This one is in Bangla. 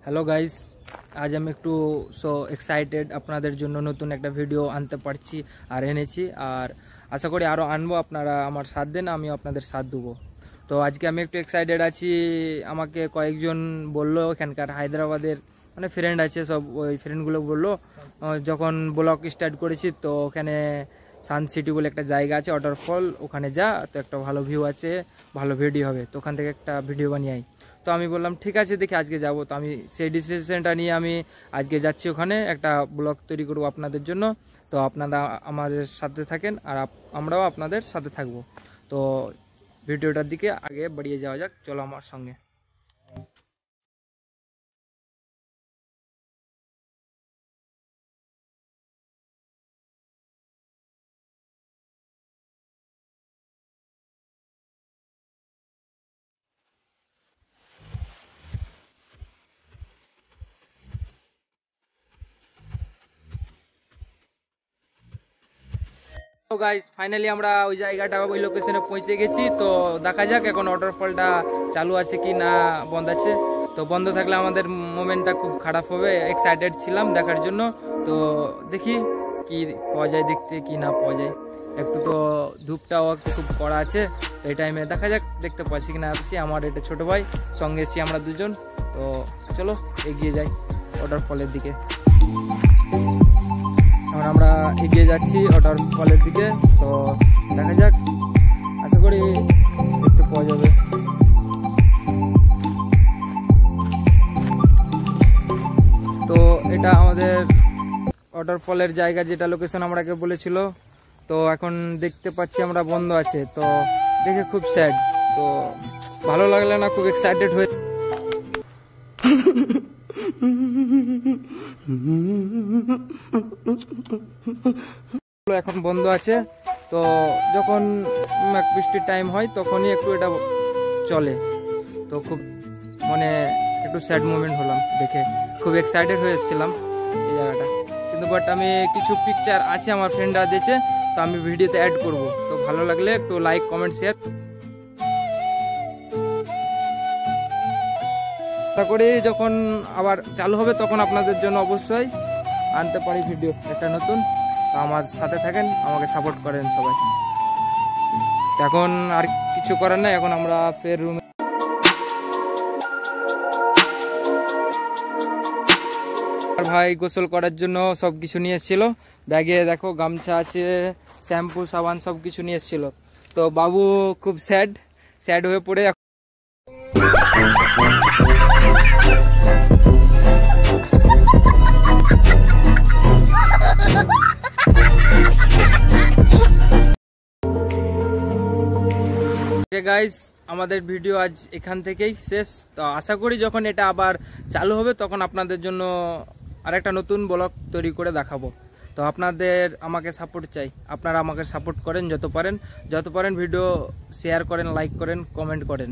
হ্যালো গাইস, আজ আমি একটু এক্সাইটেড আপনাদের জন্য নতুন একটা ভিডিও আনতে পারছি আর এনেছি। আর আশা করি আরও আনবো, আপনারা আমার সাথ দেন, আমি আপনাদের সাথ দেবো। তো আজকে আমি একটু এক্সাইটেড আছি। আমাকে কয়েকজন বললো, এখানকার হায়দ্রাবাদের মানে ফ্রেন্ড আছে, সব ওই ফ্রেন্ডগুলো বললো যখন ব্লগ স্টার্ট করেছি তো ওখানে সানসিটি বলে একটা জায়গা আছে, ওয়াটারফল, ওখানে যা, তো একটা ভালো ভিউ আছে, ভালো ভিডিও হবে, তো ওখান থেকে একটা ভিডিও বানিয়ে আই। তো আমি বললাম ঠিক আছে, দেখি আজকে যাব। তো আমি সেই ডিসিশনটা নিয়ে আমি আজকে যাচ্ছি ওখানে, একটা ব্লগ তৈরি করব আপনাদের জন্য। তো আপনারা আমাদের সাথে থাকেন আর আমরাও আপনাদের সাথে থাকব। তো ভিডিওটার দিকে আগে বাড়িয়ে যাওয়া যাক, চলো আমার সঙ্গে। তো গাইস, ফাইনালি আমরা ওই জায়গাটা, ওই লোকেশনে পৌঁছে গেছি। তো দেখা যাক এখন ওয়াটারফলটা চালু আছে কি না বন্ধ আছে। তো বন্ধ থাকলে আমাদের মোমেন্টটা খুব খারাপ হবে। এক্সাইটেড ছিলাম দেখার জন্য। তো দেখি কি পাওয়া যায় দেখতে, কি না পাওয়া যায়। একটু তো ধূপটাও একটু খুব কড়া আছে, তো এই টাইমে দেখা যাক দেখতে পাচ্ছি কি না পাচ্ছি। আমার এটা ছোটো ভাই, সঙ্গে এসছি আমরা দুজন। তো চলো এগিয়ে যাই ওয়াটারফলের দিকে। এখন আমরা এগিয়ে যাচ্ছি ওয়াটারফলের দিকে। তো দেখা যাক, আশা করি দেখতে পাওয়া যাবে। তো এটা আমাদের ওয়াটারফলের জায়গা, যেটা লোকেশন আমাকে বলেছিল। তো এখন দেখতে পাচ্ছি আমরা বন্ধ আছে, তো দেখে খুব স্যাড। তো ভালো লাগলে না, খুব এক্সাইটেড হয়ে এখন বন্ধ আছে। তো যখন বৃষ্টির টাইম হয় তখনই একটু এটা চলে। তো খুব মানে একটু স্যাড মোমেন্ট হলাম দেখে, খুব এক্সাইটেড হয়ে এসেছিলাম এই জায়গাটা। কিন্তু বাট আমি কিছু পিকচার আছে আমার ফ্রেন্ডরা দিয়েছে, তো আমি ভিডিওতে অ্যাড করব। তো ভালো লাগলে একটু লাইক, কমেন্ট, শেয়ার। আশা করি যখন আবার চালু হবে তখন আপনাদের জন্য অবশ্যই আনতে পারি ভিডিও একটা নতুন। তো আমার সাথে থাকেন, আমাকে সাপোর্ট করেন সবাই। এখন আর কিছু করার নাই, এখন আমরা ফের রুমে। ভাই গোসল করার জন্য সব কিছু নিয়ে এসেছিল ব্যাগে, দেখো গামছা আছে, শ্যাম্পু, সাবান সব কিছু নিয়ে এসেছিল। তো বাবু খুব স্যাড হয়ে পড়ে গাইস, আমাদের ভিডিও আজ এখান থেকেই শেষ। তো আশা করি যখন এটা আবার চালু হবে তখন আপনাদের জন্য আরেকটা নতুন ব্লগ তৈরি করে দেখাবো। তো আপনাদের আমাকে সাপোর্ট চাই, আপনারা আমাকে সাপোর্ট করেন যত পারেন ভিডিও শেয়ার করেন, লাইক করেন, কমেন্ট করেন।